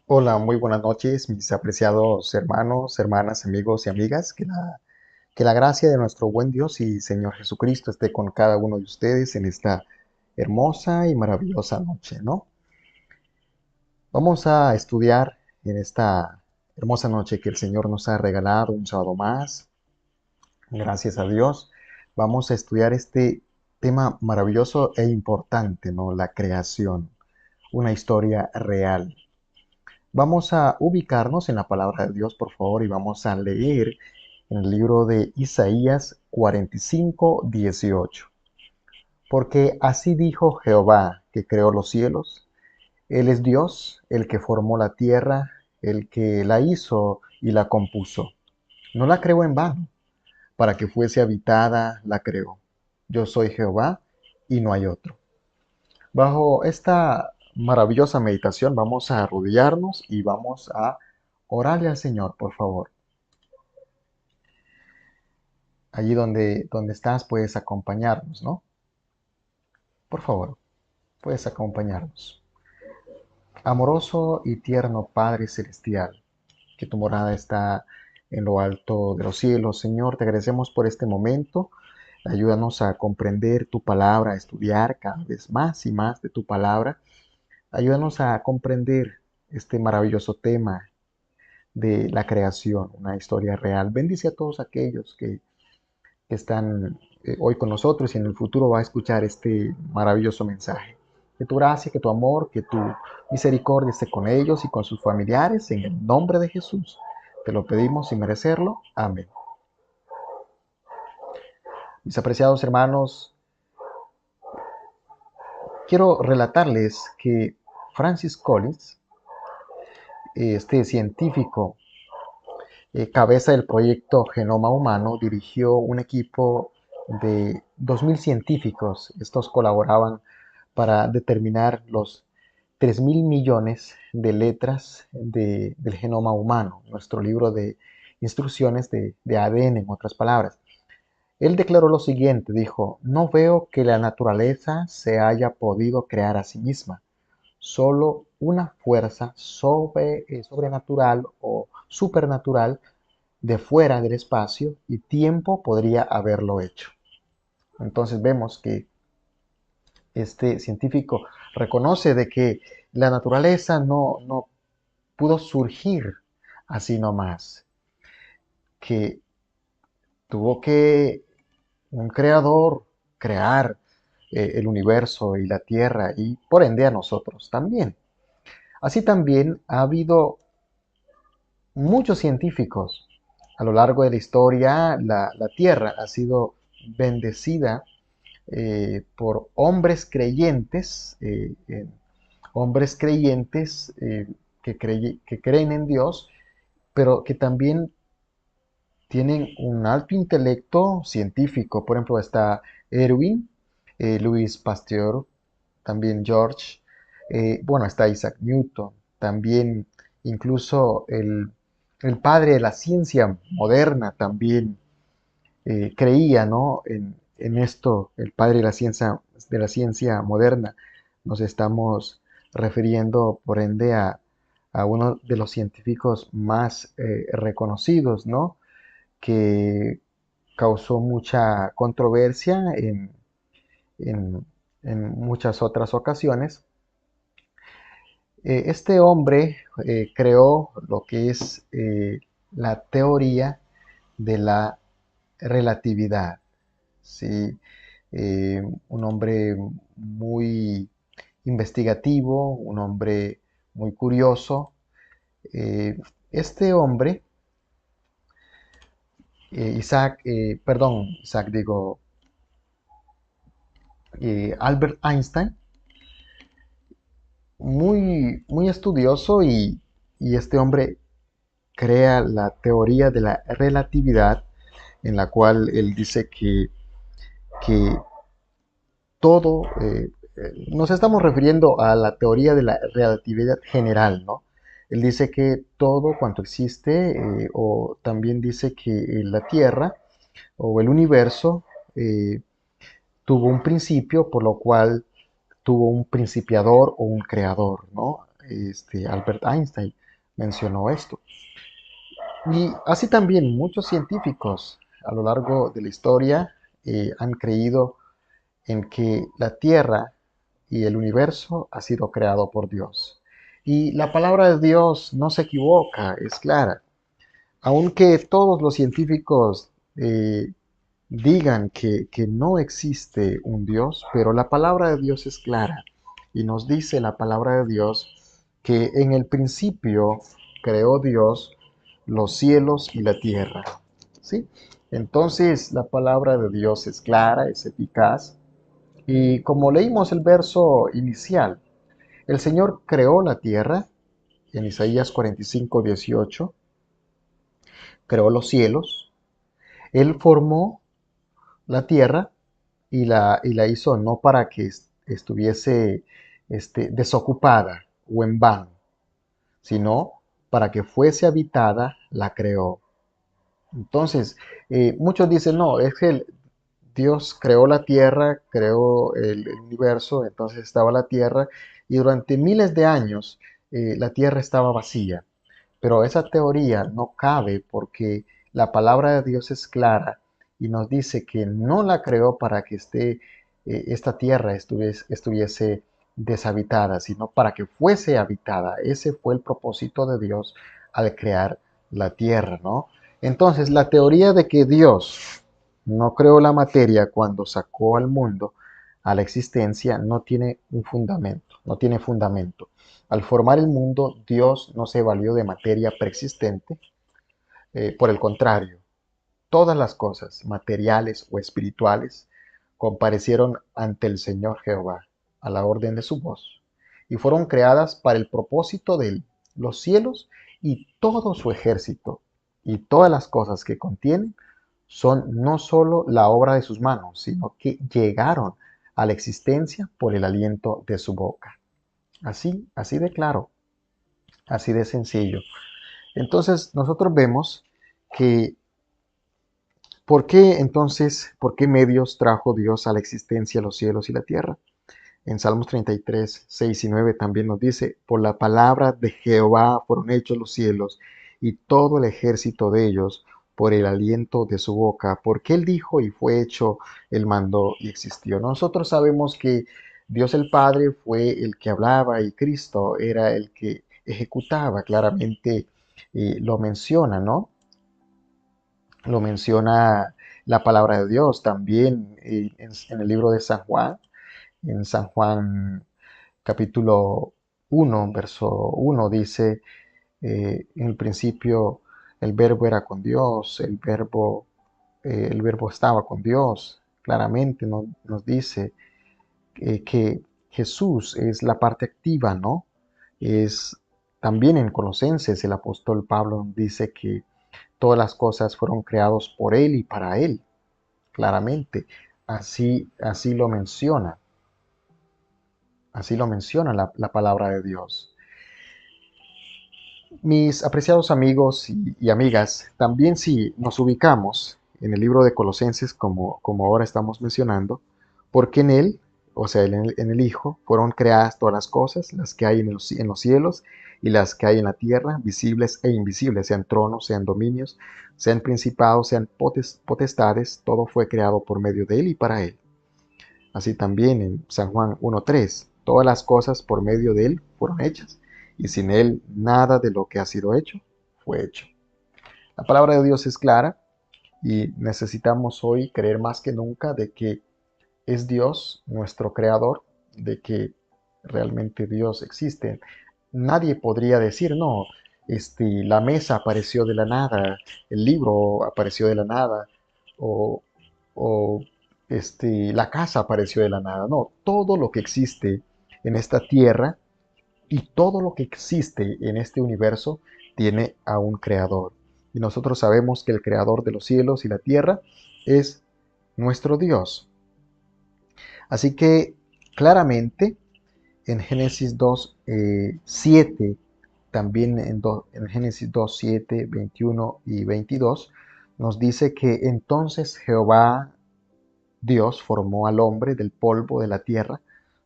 Hola, muy buenas noches, mis apreciados hermanos, hermanas, amigos y amigas. Que la gracia de nuestro buen Dios y Señor Jesucristo esté con cada uno de ustedes en esta hermosa y maravillosa noche, ¿no? Vamos a estudiar en esta hermosa noche que el Señor nos ha regalado un sábado más. Gracias a Dios. Vamos a estudiar este tema maravilloso e importante, ¿no? La creación, una historia real. Vamos a ubicarnos en la palabra de Dios, por favor, y vamos a leer en el libro de Isaías 45:18. Porque así dijo Jehová, que creó los cielos. Él es Dios, el que formó la tierra, el que la hizo y la compuso. No la creó en vano, para que fuese habitada, la creó. Yo soy Jehová y no hay otro. Bajo esta maravillosa meditación vamos a arrodillarnos y vamos a orarle al Señor, por favor. Allí donde estás puedes acompañarnos, ¿no? Por favor, puedes acompañarnos. Amoroso y tierno Padre Celestial, que tu morada está en lo alto de los cielos, Señor, te agradecemos por este momento. Ayúdanos a comprender tu palabra, a estudiar cada vez más y más de tu palabra. Ayúdanos a comprender este maravilloso tema de la creación, una historia real. Bendice a todos aquellos que están hoy con nosotros y en el futuro va a escuchar este maravilloso mensaje. Que tu gracia, que tu amor, que tu misericordia esté con ellos y con sus familiares en el nombre de Jesús. Te lo pedimos sin merecerlo. Amén. Mis apreciados hermanos, quiero relatarles que Francis Collins, este científico cabeza del proyecto Genoma Humano, dirigió un equipo de 2.000 científicos. Estos colaboraban para determinar los 3.000 millones de letras del genoma humano, nuestro libro de instrucciones de ADN, en otras palabras. Él declaró lo siguiente, dijo: no veo que la naturaleza se haya podido crear a sí misma. Solo una fuerza sobrenatural o supernatural de fuera del espacio y tiempo podría haberlo hecho. Entonces vemos que este científico reconoce de que la naturaleza no pudo surgir así nomás, que tuvo que un creador crear el universo y la tierra y por ende a nosotros también. Así también ha habido muchos científicos a lo largo de la historia. La tierra ha sido bendecida por hombres creyentes que creen en Dios, pero que también tienen un alto intelecto científico. Por ejemplo, está Erwin, Louis Pasteur, también George, bueno, está Isaac Newton, también incluso el padre de la ciencia moderna también creía, ¿no? En esto, el padre de la ciencia moderna. Nos estamos refiriendo, por ende, a uno de los científicos más reconocidos, ¿no? Que causó mucha controversia en- en muchas otras ocasiones. Este hombre creó lo que es la teoría de la relatividad. ¿Sí? Un hombre muy investigativo, un hombre muy curioso. Este hombre, Isaac digo, Albert Einstein, muy estudioso y este hombre crea la teoría de la relatividad en la cual él dice que todo, nos estamos refiriendo a la teoría de la relatividad general, ¿no? Él dice que todo cuanto existe, o también dice que la Tierra o el universo tuvo un principio, por lo cual tuvo un principiador o un creador, ¿no? Albert Einstein mencionó esto. Y así también muchos científicos a lo largo de la historia han creído en que la Tierra y el universo ha sido creado por Dios. Y la palabra de Dios no se equivoca, es clara. Aunque todos los científicos digan que no existe un Dios, pero la palabra de Dios es clara y nos dice la palabra de Dios que en el principio creó Dios los cielos y la tierra. ¿Sí? Entonces la palabra de Dios es clara, es eficaz y como leímos el verso inicial, el Señor creó la tierra en Isaías 45:18, creó los cielos, Él formó la tierra y la hizo no para que estuviese desocupada o en vano, sino para que fuese habitada, la creó. Entonces, muchos dicen, no, es que Dios creó la tierra, creó el universo, entonces estaba la tierra, y durante miles de años la tierra estaba vacía. Pero esa teoría no cabe porque la palabra de Dios es clara y nos dice que no la creó para que esta tierra estuviese deshabitada, sino para que fuese habitada. Ese fue el propósito de Dios al crear la tierra, ¿no? Entonces, la teoría de que Dios no creó la materia cuando sacó al mundo a la existencia no tiene un fundamento, no tiene fundamento. Al formar el mundo, Dios no se valió de materia preexistente, por el contrario, todas las cosas, materiales o espirituales, comparecieron ante el Señor Jehová a la orden de su voz y fueron creadas para el propósito de él, los cielos y todo su ejército y todas las cosas que contienen son no solo la obra de sus manos, sino que llegaron a la existencia por el aliento de su boca. Así de claro, así de sencillo. Entonces nosotros vemos que por qué medios trajo Dios a la existencia los cielos y la tierra? En Salmos 33, 6 y 9 también nos dice, por la palabra de Jehová fueron hechos los cielos y todo el ejército de ellos por el aliento de su boca, porque él dijo y fue hecho, él mandó y existió. Nosotros sabemos que Dios el Padre fue el que hablaba y Cristo era el que ejecutaba, claramente lo menciona, ¿no? Lo menciona la palabra de Dios también en el libro de San Juan, en San Juan capítulo 1, verso 1 dice, en el principio el verbo era con Dios, el verbo estaba con Dios. Claramente nos dice que Jesús es la parte activa, ¿no? Es también en Colosenses el apóstol Pablo dice que todas las cosas fueron creadas por Él y para Él, claramente. Así lo menciona, así lo menciona la palabra de Dios. Mis apreciados amigos y amigas, también si nos ubicamos en el libro de Colosenses, como ahora estamos mencionando, porque en él, o sea, en el Hijo, fueron creadas todas las cosas, las que hay en los cielos y las que hay en la tierra, visibles e invisibles, sean tronos, sean dominios, sean principados, sean potestades, todo fue creado por medio de él y para él. Así también en San Juan 1:3, todas las cosas por medio de él fueron hechas, y sin él nada de lo que ha sido hecho fue hecho. La palabra de Dios es clara y necesitamos hoy creer más que nunca de que es Dios nuestro creador, de que realmente Dios existe. Nadie podría decir, no, la mesa apareció de la nada, el libro apareció de la nada, o, o la casa apareció de la nada. No, todo lo que existe en esta tierra y todo lo que existe en este universo tiene a un creador. Y nosotros sabemos que el creador de los cielos y la tierra es nuestro Dios. Así que claramente en Génesis 2, 7, también en Génesis 2, 7, 21 y 22, nos dice que entonces Jehová Dios formó al hombre del polvo de la tierra,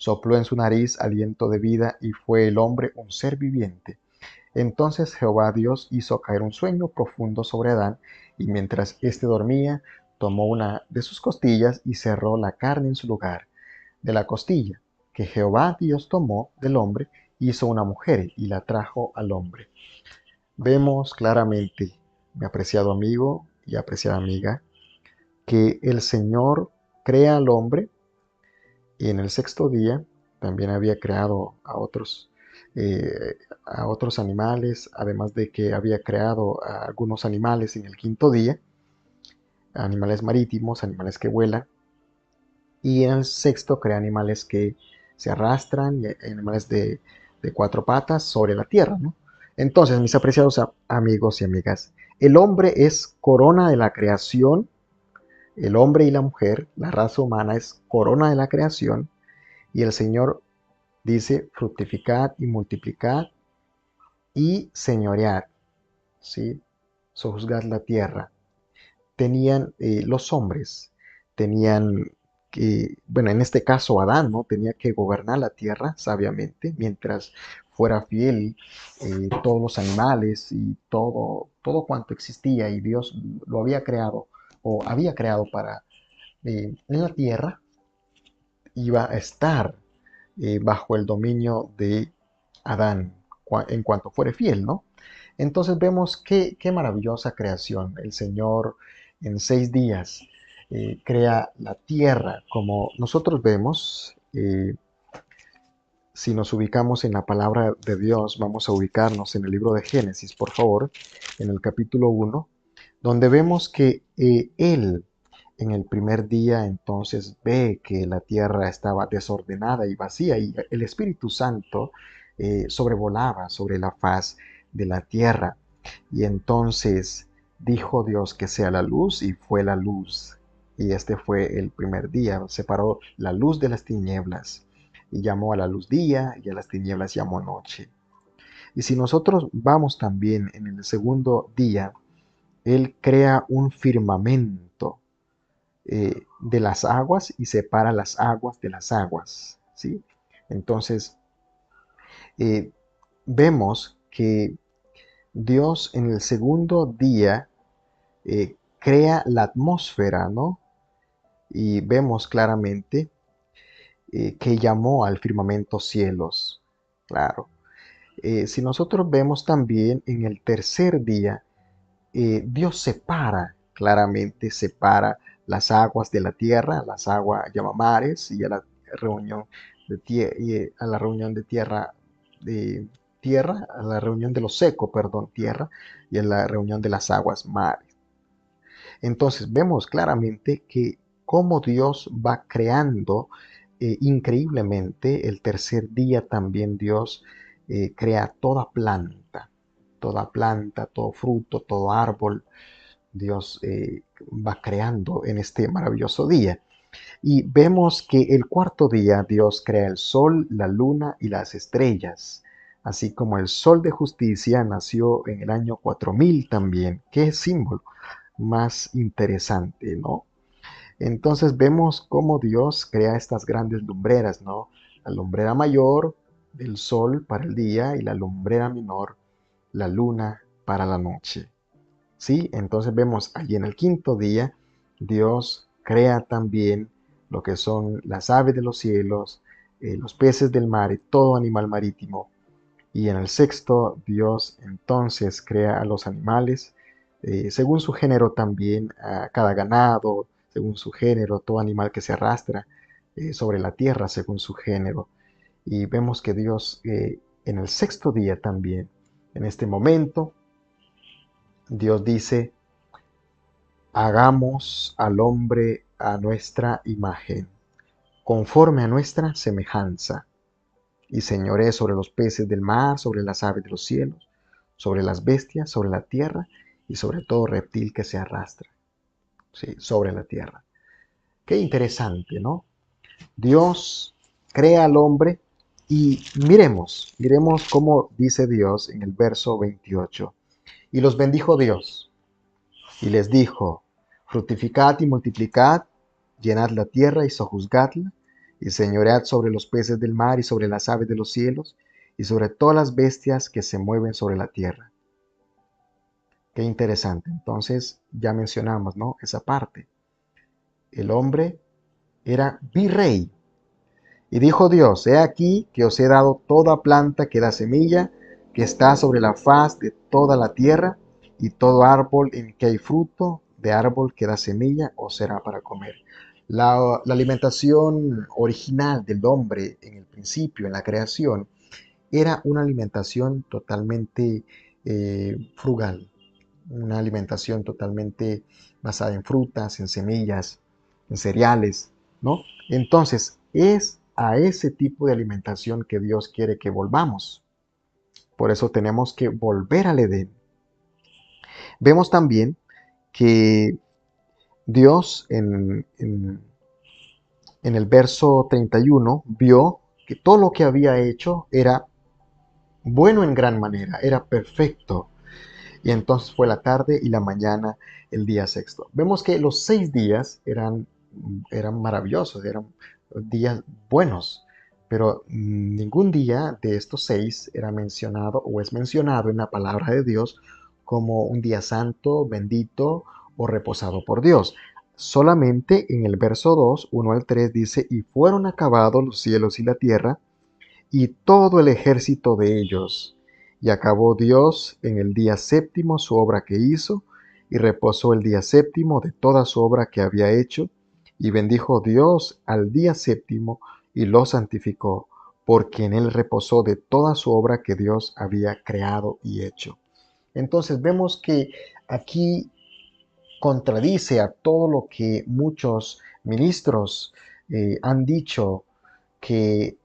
sopló en su nariz aliento de vida y fue el hombre un ser viviente. Entonces Jehová Dios hizo caer un sueño profundo sobre Adán, y mientras éste dormía, tomó una de sus costillas y cerró la carne en su lugar. De la costilla que Jehová Dios tomó del hombre, hizo una mujer y la trajo al hombre. Vemos claramente, mi apreciado amigo y apreciada amiga, que el Señor crea al hombre y en el sexto día también había creado a otros animales, además de que había creado a algunos animales en el quinto día, animales marítimos, animales que vuelan, y en el sexto crea animales que se arrastran, y animales de cuatro patas sobre la tierra, ¿no? Entonces, mis apreciados amigos y amigas, el hombre es corona de la creación, el hombre y la mujer, la raza humana es corona de la creación, y el Señor dice, fructificad y multiplicad y señoread, ¿sí? Sojuzgad la tierra. Tenían los hombres, tenían que, bueno, en este caso Adán, ¿no? Tenía que gobernar la tierra sabiamente, mientras fuera fiel todos los animales y todo cuanto existía y Dios lo había creado o había creado para en la tierra, iba a estar bajo el dominio de Adán en cuanto fuere fiel, ¿no? Entonces vemos qué maravillosa creación. El Señor en 6 días crea la tierra, como nosotros vemos. Si nos ubicamos en la palabra de Dios, vamos a ubicarnos en el libro de Génesis, por favor, en el capítulo 1, donde vemos que Él en el primer día entonces ve que la tierra estaba desordenada y vacía y el Espíritu Santo sobrevolaba sobre la faz de la tierra. Y entonces dijo Dios que sea la luz y fue la luz. Y este fue el primer día, separó la luz de las tinieblas y llamó a la luz día y a las tinieblas llamó noche. Y si nosotros vamos también en el segundo día, Él crea un firmamento de las aguas y separa las aguas de las aguas, ¿sí? Entonces, eh, vemos que Dios en el segundo día crea la atmósfera, ¿no? Y vemos claramente que llamó al firmamento cielos, claro. Si nosotros vemos también en el tercer día, Dios separa, claramente separa las aguas de la tierra, las aguas llama mares, y a la reunión de tierra, a la reunión de tierra, a la reunión de lo seco, perdón, tierra, y a la reunión de las aguas mares. Entonces vemos claramente que cómo Dios va creando increíblemente. El tercer día también Dios crea toda planta, todo fruto, todo árbol. Dios va creando en este maravilloso día. Y vemos que el cuarto día Dios crea el sol, la luna y las estrellas, así como el sol de justicia nació en el año 4000 también. Qué símbolo más interesante, ¿no? Entonces vemos cómo Dios crea estas grandes lumbreras, ¿no? La lumbrera mayor del sol para el día y la lumbrera menor, la luna para la noche. ¿Sí? Entonces vemos allí en el quinto día, Dios crea también lo que son las aves de los cielos, los peces del mar y todo animal marítimo. Y en el sexto, Dios entonces crea a los animales, según su género también, a cada ganado, según su género, todo animal que se arrastra sobre la tierra, según su género. Y vemos que Dios en el sexto día también, en este momento, Dios dice, hagamos al hombre a nuestra imagen, conforme a nuestra semejanza, y señoree sobre los peces del mar, sobre las aves de los cielos, sobre las bestias, sobre la tierra y sobre todo reptil que se arrastra, ¿sí? Sobre la tierra. Qué interesante, ¿no? Dios crea al hombre y miremos cómo dice Dios en el verso 28. Y los bendijo Dios y les dijo, fructificad y multiplicad, llenad la tierra y sojuzgadla, y señoread sobre los peces del mar y sobre las aves de los cielos y sobre todas las bestias que se mueven sobre la tierra. Qué interesante. Entonces ya mencionamos, ¿no? Esa parte. El hombre era virrey. Y dijo Dios, he aquí que os he dado toda planta que da semilla, que está sobre la faz de toda la tierra, y todo árbol en que hay fruto de árbol que da semilla os será para comer. La alimentación original del hombre en el principio, en la creación, era una alimentación totalmente frugal, una alimentación totalmente basada en frutas, en semillas, en cereales, ¿no? Entonces, es a ese tipo de alimentación que Dios quiere que volvamos. Por eso tenemos que volver al Edén. Vemos también que Dios en el verso 31 vio que todo lo que había hecho era bueno en gran manera, era perfecto. Y entonces fue la tarde y la mañana el día sexto. Vemos que los 6 días eran maravillosos, eran días buenos, pero ningún día de estos 6 era mencionado o es mencionado en la palabra de Dios como un día santo, bendito o reposado por Dios. Solamente en el verso 2, 1 al 3 dice, y fueron acabados los cielos y la tierra, y todo el ejército de ellos. Y acabó Dios en el día séptimo su obra que hizo, y reposó el día séptimo de toda su obra que había hecho, y bendijo Dios al día séptimo y lo santificó, porque en él reposó de toda su obra que Dios había creado y hecho. Entonces vemos que aquí contradice a todo lo que muchos ministros han dicho, que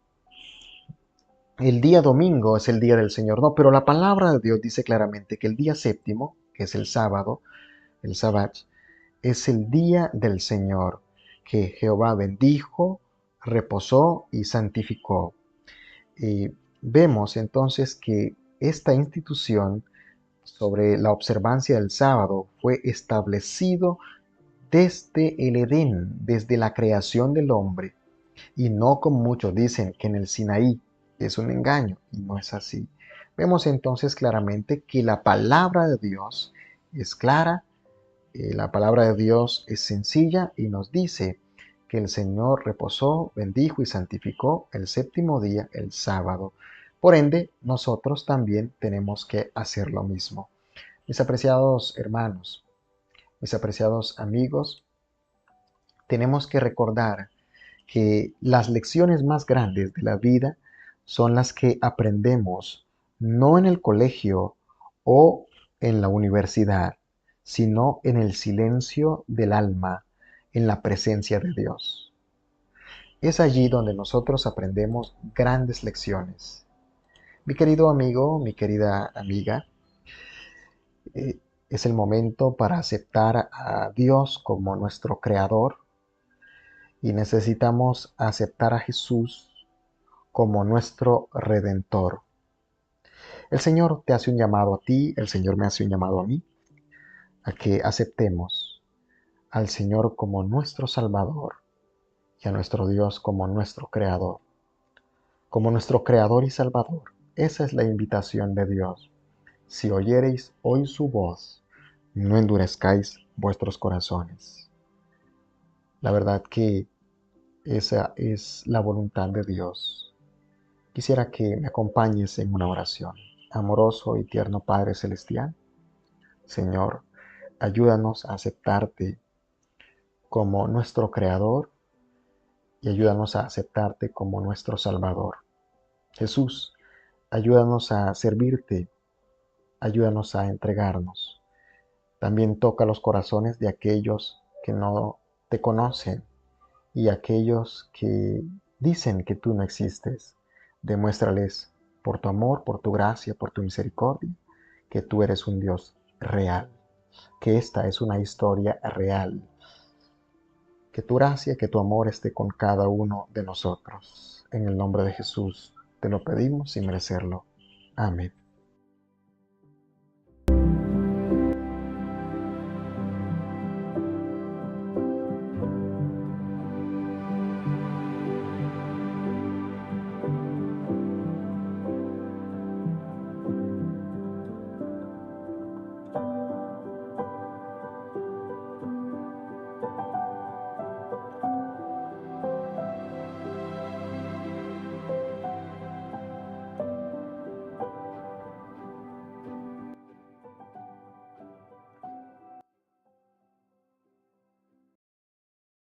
el día domingo es el día del Señor. No, pero la palabra de Dios dice claramente que el día séptimo, que es el sábado, el Sabbat, es el día del Señor, que Jehová bendijo, reposó y santificó. Y vemos entonces que esta institución sobre la observancia del sábado fue establecido desde el Edén, desde la creación del hombre, y no como muchos dicen que en el Sinaí. Es un engaño y no es así. Vemos entonces claramente que la palabra de Dios es clara, la palabra de Dios es sencilla y nos dice que el Señor reposó, bendijo y santificó el séptimo día, el sábado. Por ende, nosotros también tenemos que hacer lo mismo. Mis apreciados hermanos, mis apreciados amigos, tenemos que recordar que las lecciones más grandes de la vida son las que aprendemos no en el colegio o en la universidad, sino en el silencio del alma, en la presencia de Dios. Es allí donde nosotros aprendemos grandes lecciones. Mi querido amigo, mi querida amiga, eh, es el momento para aceptar a Dios como nuestro creador y necesitamos aceptar a Jesús como nuestro redentor. El Señor te hace un llamado a ti, el Señor me hace un llamado a mí, a que aceptemos al Señor como nuestro Salvador y a nuestro Dios como nuestro Creador, como nuestro Creador y Salvador. Esa es la invitación de Dios. Si oyereis hoy su voz, no endurezcáis vuestros corazones. La verdad que esa es la voluntad de Dios. Quisiera que me acompañes en una oración. Amoroso y tierno Padre Celestial, Señor, ayúdanos a aceptarte como nuestro Creador y ayúdanos a aceptarte como nuestro Salvador. Jesús, ayúdanos a servirte, ayúdanos a entregarnos. También toca los corazones de aquellos que no te conocen y aquellos que dicen que tú no existes. Demuéstrales por tu amor, por tu gracia, por tu misericordia, que tú eres un Dios real, que esta es una historia real. Que tu gracia, que tu amor esté con cada uno de nosotros. En el nombre de Jesús te lo pedimos sin merecerlo. Amén.